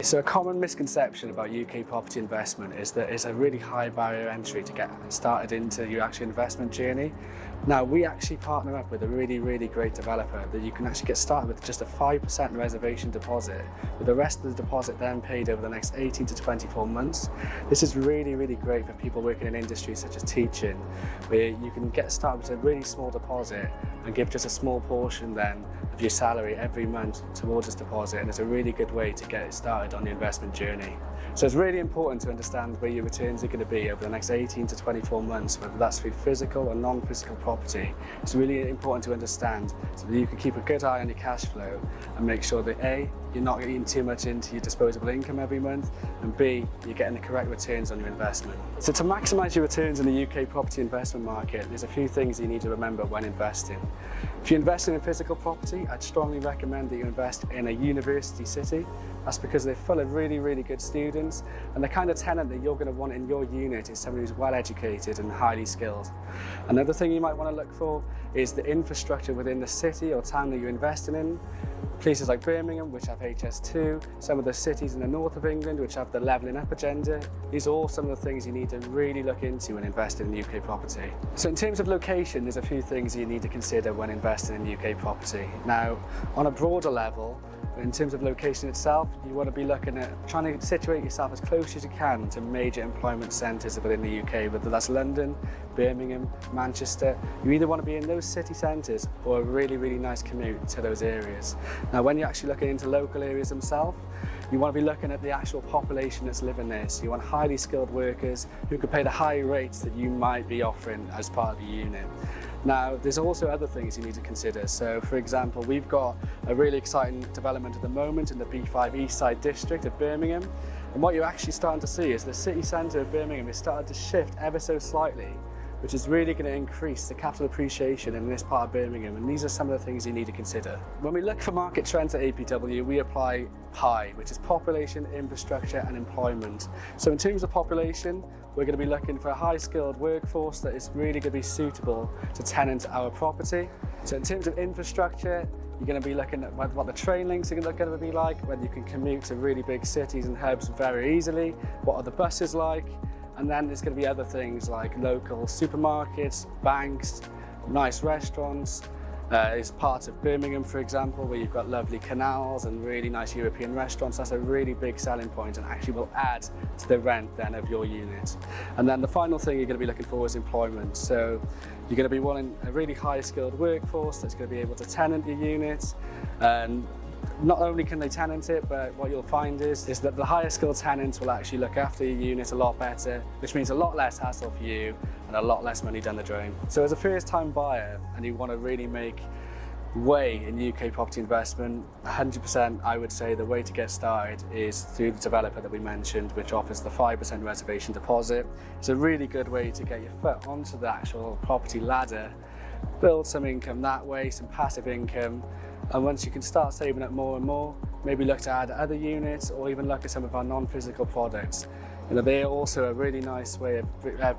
So a common misconception about UK property investment is that it's a really high barrier entry to get started into your actual investment journey. Now, we actually partner up with a really great developer that you can actually get started with just a 5% reservation deposit, with the rest of the deposit then paid over the next 18 to 24 months. This is really great for people working in industries such as teaching, where you can get started with a really small deposit and give just a small portion then of your salary every month towards this deposit, and it's a really good way to get started on your investment journey. So it's really important to understand where your returns are going to be over the next 18 to 24 months, whether that's through physical or non-physical property. It's really important to understand so that you can keep a good eye on your cash flow and make sure that A, you're not eating too much into your disposable income every month, and B, you're getting the correct returns on your investment. So to maximise your returns in the UK property investment market, there's a few things you need to remember when investing. If you're investing in physical property, I'd strongly recommend that you invest in a university city. That's because they're full of really good students, and the kind of tenant that you're going to want in your unit is someone who's well educated and highly skilled. Another thing you might want to look for is the infrastructure within the city or town that you're investing in. Places like Birmingham, which have HS2, some of the cities in the north of England, which have the levelling up agenda. These are all some of the things you need to really look into when investing in UK property. So in terms of location, there's a few things you need to consider when investing in UK property. Now, on a broader level, in terms of location itself, you want to be looking at trying to situate yourself as close as you can to major employment centres within the UK, whether that's London, Birmingham, Manchester. You either want to be in those city centres or a really nice commute to those areas. Now, when you're actually looking into local areas themselves, you want to be looking at the actual population that's living there. So you want highly skilled workers who can pay the high rates that you might be offering as part of your unit. Now, there's also other things you need to consider. So, for example, we've got a really exciting development at the moment in the B5 East Side district of Birmingham. And what you're actually starting to see is the city centre of Birmingham is starting to shift ever so slightly, which is really going to increase the capital appreciation in this part of Birmingham, and these are some of the things you need to consider. When we look for market trends at APW, we apply PI, which is population, infrastructure and employment. So in terms of population, we're going to be looking for a high-skilled workforce that is really going to be suitable to tenant our property. So in terms of infrastructure, you're going to be looking at what the train links are going to be like, whether you can commute to really big cities and hubs very easily, what are the buses like, and then there's going to be other things like local supermarkets, banks, nice restaurants. It's parts of Birmingham, for example, where you've got lovely canals and really nice European restaurants. That's a really big selling point and actually will add to the rent then of your unit. And then the final thing you're going to be looking for is employment. So you're going to be wanting a really high skilled workforce that's going to be able to tenant your unit. And not only can they tenant it, but what you'll find is that the higher skilled tenants will actually look after your unit a lot better, which means a lot less hassle for you and a lot less money down the drain. So as a first time buyer and you want to really make way in UK property investment, 100% I would say the way to get started is through the developer that we mentioned, which offers the 5% reservation deposit. It's a really good way to get your foot onto the actual property ladder, build some income that way, some passive income. And once you can start saving up more and more, maybe look to add other units or even look at some of our non-physical products. You know, they're also a really nice way of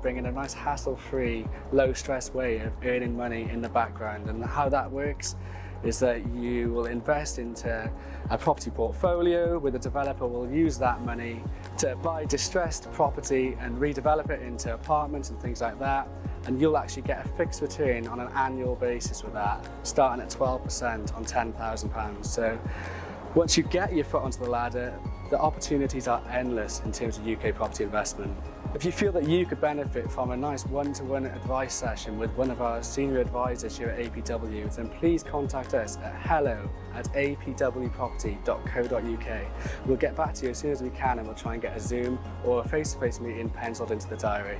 bringing a nice hassle-free, low-stress way of earning money in the background. And how that works is that you will invest into a property portfolio where the developer will use that money to buy distressed property and redevelop it into apartments and things like that. And you'll actually get a fixed return on an annual basis with that, starting at 12% on £10,000. So once you get your foot onto the ladder, the opportunities are endless in terms of UK property investment. If you feel that you could benefit from a nice one-to-one advice session with one of our senior advisors here at APW, then please contact us at hello@apwproperty.co.uk. We'll get back to you as soon as we can, and we'll try and get a Zoom or a face-to-face meeting penciled into the diary.